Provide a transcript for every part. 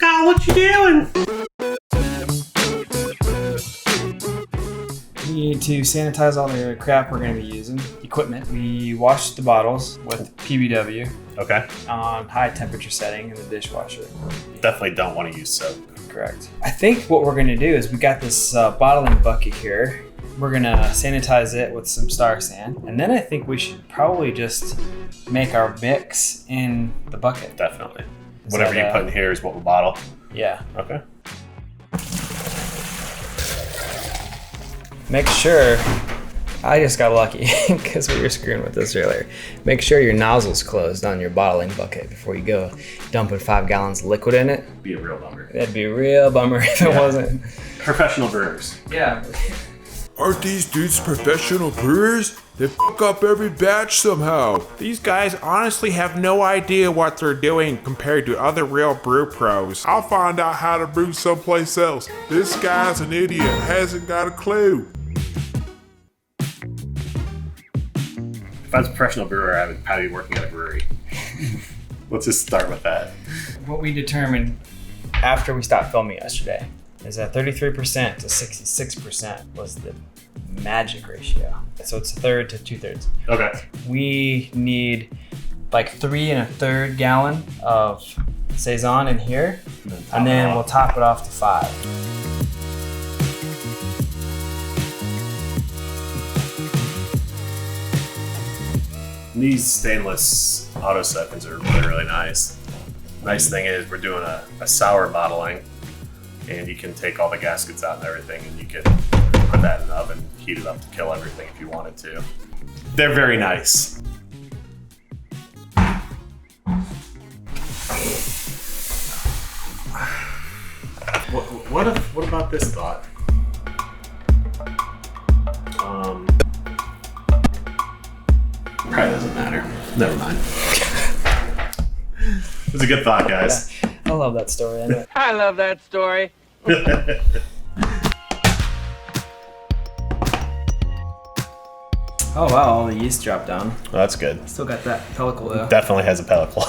Kyle, what you doing? We need to sanitize all the crap we're going to be using. Equipment. We wash the bottles with PBW. Okay. On high temperature setting in the dishwasher. Definitely don't want to use soap. Correct. I think what we're going to do is we got this bottling bucket here. We're going to sanitize it with some Star San. And then I think we should probably just make our mix in the bucket. Definitely. Whatever you put in here is what we'll bottle. Yeah. Okay. Make sure, I just got lucky because we were screwing with this earlier. Make sure your nozzle's closed on your bottling bucket before you go dumping 5 gallons of liquid in it. Be a real bummer. That'd be a real bummer if it wasn't. Professional brewers. Yeah. Aren't these dudes professional brewers? They fuck up every batch somehow. These guys honestly have no idea what they're doing compared to other real brew pros. I'll find out how to brew someplace else. This guy's an idiot, hasn't got a clue. If I was a professional brewer, I would probably be working at a brewery. Let's just start with that. What we determined after we stopped filming yesterday is that 33% to 66% was the magic ratio. So it's 1/3 to 2/3. Okay. We need like 3 1/3 gallon of Saison in here, and then we'll top it off to 5. These stainless auto siphons are really, really nice. Nice thing is we're doing a sour bottling, and you can take all the gaskets out and everything, and you can put that in the oven, heat it up to kill everything if you wanted to. They're very nice. What about this thought? Probably doesn't matter. Never mind. It was a good thought, guys. Yeah, I love that story. I love that story. Oh wow, all the yeast dropped down. Well, that's good. Still got that pellicle though. Definitely has a pellicle.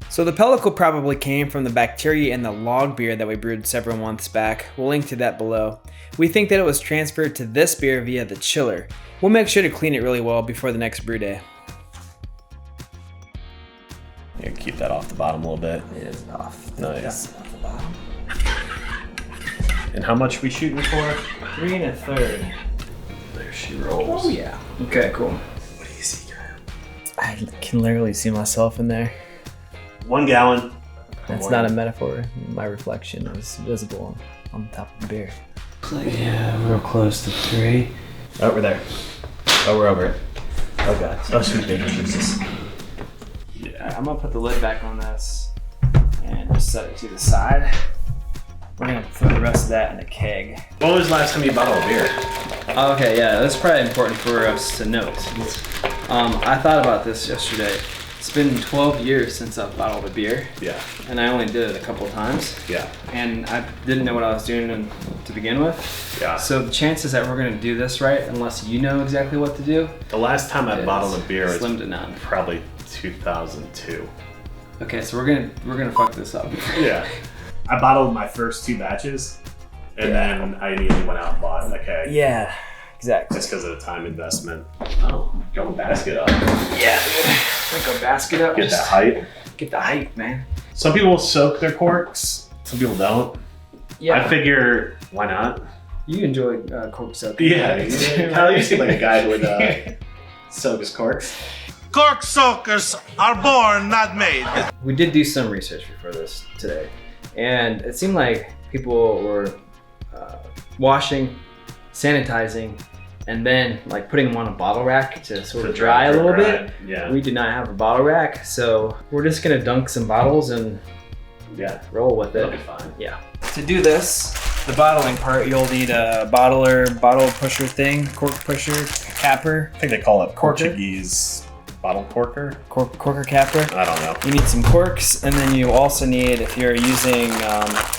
So the pellicle probably came from the bacteria in the log beer that we brewed several months back. We'll link to that below. We think that it was transferred to this beer via the chiller. We'll make sure to clean it really well before the next brew day. You keep that off the bottom a little bit. It is off. Nice. Off the bottom. And how much we shooting for? 3 1/3. There she rolls. Oh yeah. Okay, cool. What do you see, Kyle? I can literally see myself in there. 1 gallon. That's not a metaphor. My reflection is visible on the top of the beer. Looks like, yeah, real close to 3. Oh, we're there. Oh, we're over it. Oh god. Oh, sweet baby Jesus. Yeah, I'm gonna put the lid back on this and just set it to the side. We're gonna throw the rest of that in a keg. When was the last time you bottled a beer? Okay, yeah, that's probably important for us to note. I thought about this yesterday. It's been 12 years since I've bottled a beer. Yeah. And I only did it a couple of times. Yeah. And I didn't know what I was doing to begin with. Yeah. So the chances that we're gonna do this right, unless you know exactly what to do. The last time I bottled a beer slim was to none. probably 2002. Okay, so we're gonna fuck this up. Yeah. I bottled my first 2 batches, and then I immediately went out and bought a keg. Yeah, exactly. Just because of the time investment. Oh, go basket up. Yeah, go basket up. Get that height. Get the height, man. Some people soak their corks. Some people don't. Yeah. I figure, why not? You enjoy cork soaking. Yeah. Kyle, you seem like a guy who would soak his corks. Cork soakers are born, not made. We did do some research before this today, and it seemed like people were washing, sanitizing, and then like putting them on a bottle rack to sort of dry a little bit. Yeah. We do not have a bottle rack, so we're just gonna dunk some bottles and roll with it. That'll be fine. Yeah. To do this, the bottling part, you'll need a bottle pusher thing, cork pusher, capper. I think they call it Corker? Portuguese bottle corker. Corker capper. I don't know. You need some corks, and then you also need, if you're using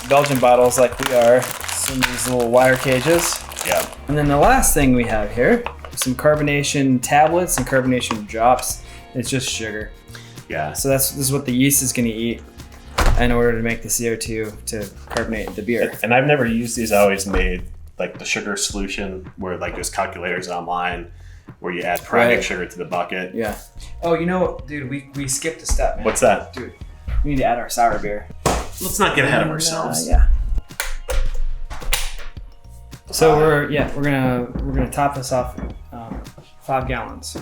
Belgian bottles like we are, some of these little wire cages. Yeah. And then the last thing we have here, some carbonation tablets and carbonation drops. It's just sugar. Yeah. So this is what the yeast is going to eat. in order to make the CO2 to carbonate the beer. And I've never used these. I always made like the sugar solution where like there's calculators online where you add priming sugar to the bucket. Yeah. Oh, you know, dude, we skipped a step, man. What's that? Dude, we need to add our sour beer. Let's not get ahead of ourselves. Yeah. So we're gonna top this off 5 gallons.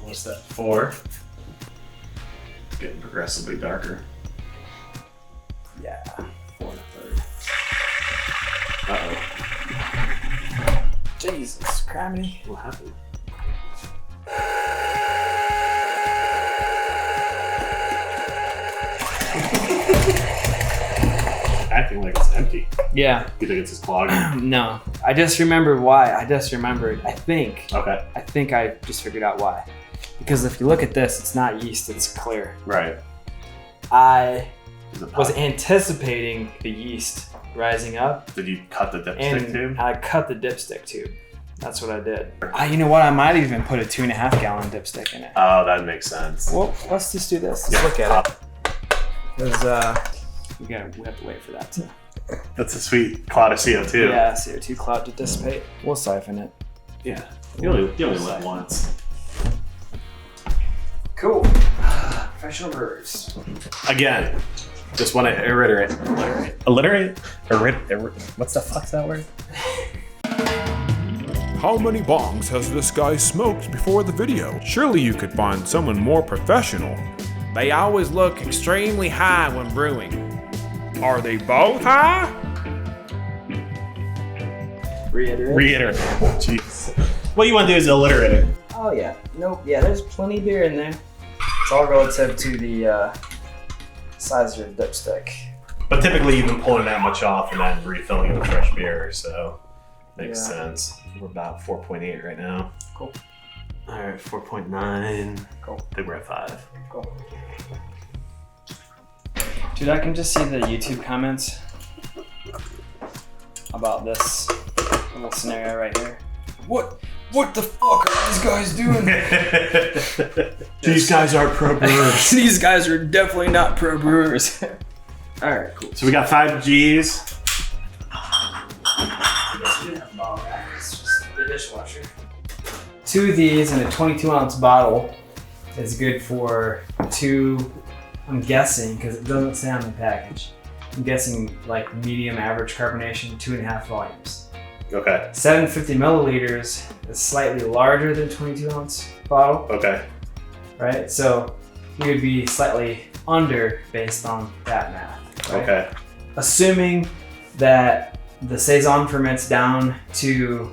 What's that? 4. It's getting progressively darker. Yeah. 4 1/3. Jesus, criminy. What happened? Acting like it's empty. Yeah. You think it's just clogged? No. I just remembered why. I think I just figured out why. Because if you look at this, it's not yeast, it's clear. Right. I was anticipating the yeast rising up. Did you cut the dipstick tube? I cut the dipstick tube. That's what I did. You know what? I might even put a 2.5 gallon dipstick in it. Oh, that makes sense. Well, let's just do this. Let's look at it. Because we have to wait for that too. That's a sweet cloud of CO2. Yeah, CO2 cloud to dissipate. We'll siphon it. Yeah. You only live once. Cool. Professional brewers. Again, just want to what's the fuck's that word? How many bongs has this guy smoked before the video? Surely you could find someone more professional. They always look extremely high when brewing. Are they both high? Reiterate. Jeez. What you want to do is alliterate it. Oh yeah. Nope. Yeah, there's plenty of beer in there. It's all relative to the size of your dipstick. But typically you've been pulling that much off and then refilling it with fresh beer, so makes sense. We're about 4.8 right now. Cool. All right, 4.9. Cool. I think we're at 5. Cool. Dude, I can just see the YouTube comments about this little scenario right here. What the fuck are these guys doing? These guys are pro brewers. These guys are definitely not pro brewers. All right, cool. So we got 5 Gs. It's just the dishwasher. 2 of these in a 22-ounce bottle is good for 2. I'm guessing, because it doesn't say on the package, I'm guessing like medium average carbonation, 2.5 volumes. Okay. 750 milliliters is slightly larger than 22-ounce bottle. Okay. Right? So you would be slightly under based on that math. Right? Okay. Assuming that the Saison ferments down to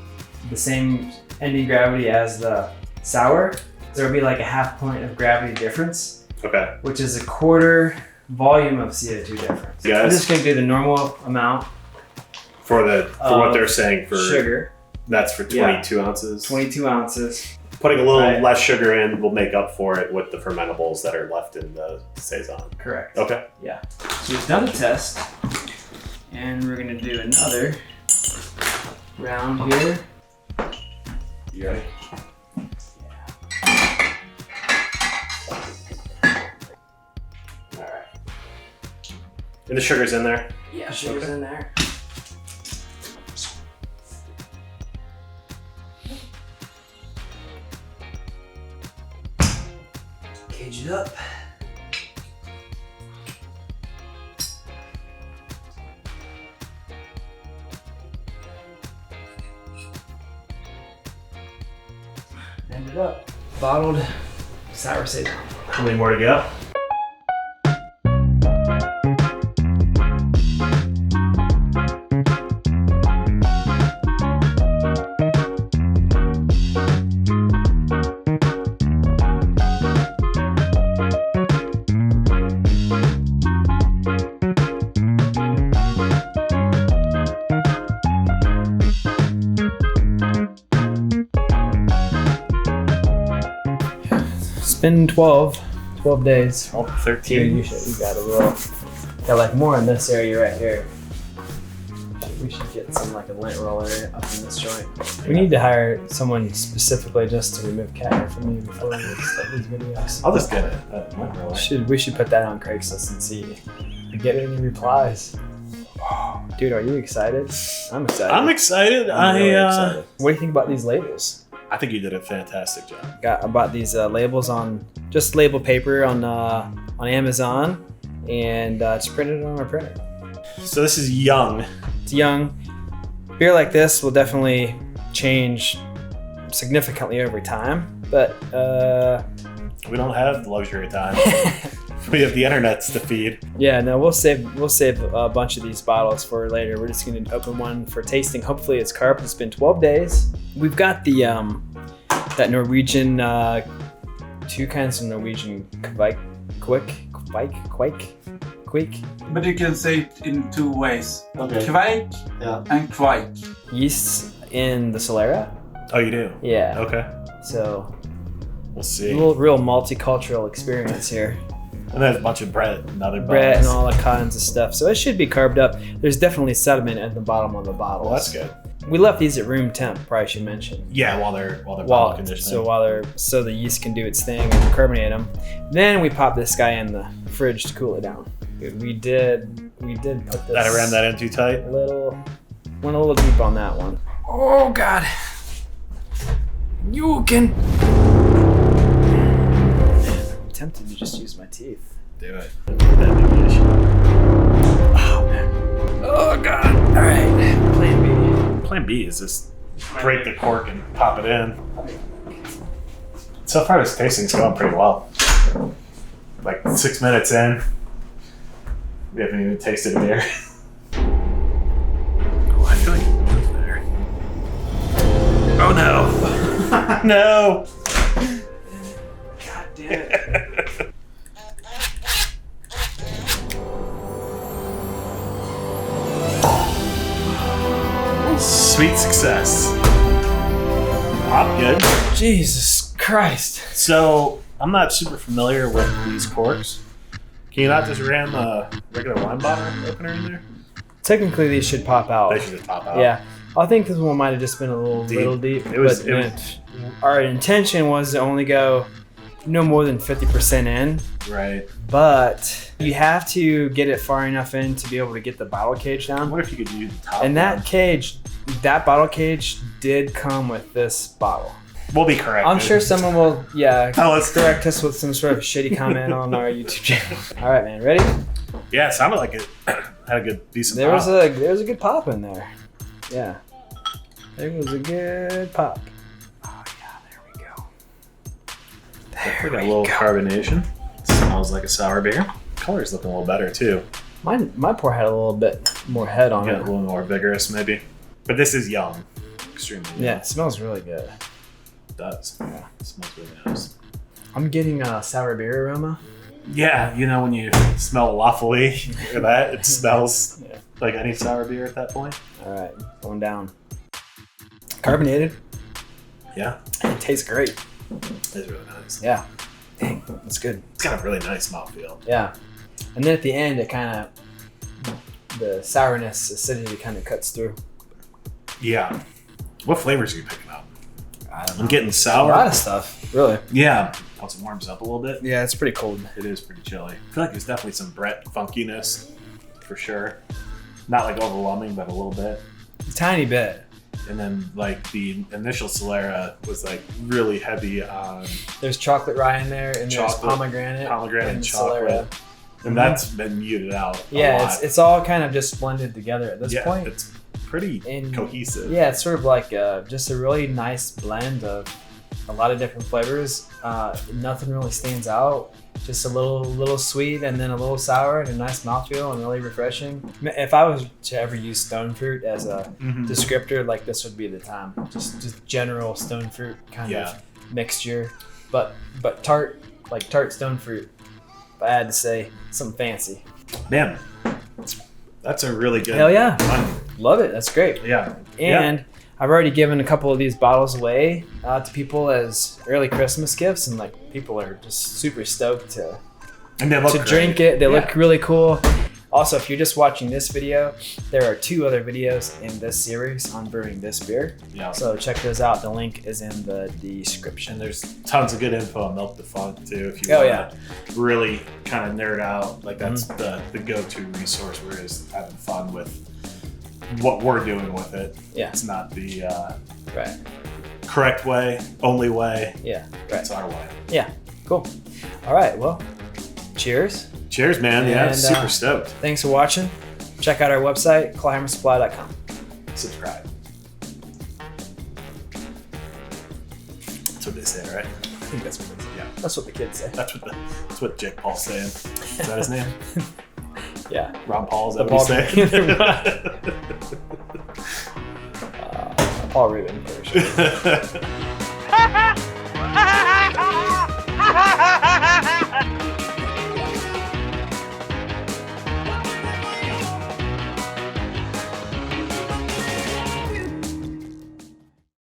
the same ending gravity as the sour, there will be like a 0.5 point of gravity difference. Okay. Which is a 1/4 volume of CO2 difference. Yes. I'm just gonna do the normal amount For what they're saying for sugar. That's for 22 ounces. 22 ounces. Putting a little less sugar in will make up for it with the fermentables that are left in the Saison. Correct. Okay. Yeah. So we've done the test, and we're gonna do another round here. You ready? And the sugar's in there? Yeah, sugar's in there. Cage it up. End it up. Bottled sour Saison. How many more to go? It's been 12 days. Oh, Dude, 13. you got a little, got like more in this area right here. We should get some like a lint roller up in this joint. We need to hire someone specifically just to remove cat hair from me before we start these videos. I'll just get it. We should put that on Craigslist and see Get any replies. Dude, are you excited? I'm excited. I'm excited. I'm really excited. What do you think about these labels? I think you did a fantastic job. I bought these labels on just label paper on Amazon, and just printed it on our printer. So this is young. It's young. Beer like this will definitely change significantly over time, but We don't have the luxury of time. We have the internets to feed. yeah, no, we'll save a bunch of these bottles for later. We're just gonna open one for tasting. Hopefully it's carp. It's been 12 days. We've got the that Norwegian, 2 kinds of Norwegian kvike. But you can say it in 2 ways. Okay. Kveik and kvike. Yeasts in the Solera. Oh, you do? Yeah. Okay. So We'll see. real multicultural experience here. And there's a bunch of bread and other Bread and bones. all the kinds of stuff. So it should be carved up. There's definitely sediment at the bottom of the bottle. Well, that's good. We left these at room temp. Probably should mention. Yeah, while they're bottle conditioning. So the yeast can do its thing and carbonate them. Then we pop this guy in the fridge to cool it down. Dude, we did put this. That I ran that in too tight. Went a little deep on that one. Oh God. You can. I'm tempted to just use my teeth. Do it. That'd be the issue. Oh man. Oh God. All right. Plan B. Plan B is just break the cork and pop it in. So far, this tasting's going pretty well. Like 6 minutes in, we haven't even tasted a beer. Oh, I feel like it moved there. Oh no! No! God damn it. Sweet success. Pop good. Jesus Christ. So I'm not super familiar with these corks. Can you not just ram a regular wine bottle opener in there? Technically, these should pop out. They should just pop out. Yeah, I think this one might have just been a little deep. It was- Our intention was to only go no more than 50% in, Right. but you have to get it far enough in to be able to get the bottle cage down. What if you could use the top And one? that bottle cage did come with this bottle. We'll be correct. I'm sure someone will, Oh, let's correct us with some sort of shitty comment on our YouTube channel. All right, man, ready? Yeah, it sounded like it had a good, decent There was pop. a good pop in there. Yeah, there was a good pop. Oh yeah, there we go. We got a little carbonation. Smells like a sour beer. Color's looking a little better too. My pour had a little bit more head on Got a it. little more vigorous maybe. But this is young. Extremely young. Yeah, it smells really good. It does. Yeah. It smells really nice. I'm getting a sour beer aroma. Yeah, you know when you smell waffly or that, it smells Yeah. like any sour beer at that point. All right, going down. Carbonated. Yeah, It tastes great. it's really nice. Yeah. Dang, that's good. It's got a really nice mouthfeel. Yeah. And then at the end, it kind of, the sourness, acidity kind of cuts through. Yeah. What flavors are you picking up? I don't I'm getting A sour. lot of stuff, really. Yeah. Once it warms up a little bit, Yeah, it's pretty cold. it is pretty chilly. I feel like there's definitely some Brett funkiness for sure. Not like overwhelming, but a little bit. A tiny bit. And then like the initial Solera was like really heavy on There's chocolate rye in there, and there's Chocolate, pomegranate and chocolate. Solera. And that's been muted out. A Yeah, lot. it's all kind of just blended together at this yeah, point. it's pretty And- cohesive. Yeah, it's sort of like just a really nice blend of a lot of different flavors. Nothing really stands out. Just a little sweet and then a little sour and a nice mouthfeel and really refreshing. If I was to ever use stone fruit as a descriptor, like this would be the time. Just general stone fruit kind Yeah. of mixture, but tart, like tart stone fruit. If I had to say something fancy. Man, that's a really good. Hell yeah. one. Love it. That's great. Yeah. And I've already given a couple of these bottles away to people as early Christmas gifts, and like people are just super stoked to And they look drink great. it. They look really cool. Also, if you're just watching this video, there are 2 other videos in this series on brewing this beer. Yeah. So check those out. The link is in the description. And there's tons of good info on Milk Defunct too. If you Oh, want to really kind of nerd out, like that's the go-to resource. We're just having fun with what we're doing with it. Yeah. It's not the Right. correct way, only way. Yeah. Right. It's our way. Yeah. Cool. All right. Well, cheers. Cheers, man. Yeah, And, super stoked. Thanks for watching. Check out our website, climbersupply.com. Subscribe. That's what they say, right? I think that's what it is. Yeah. That's what the kids say. That's what Jake Paul's saying. Is that his name? Yeah. Ron Paul, is The that what he's Paul saying? Rubin. For sure.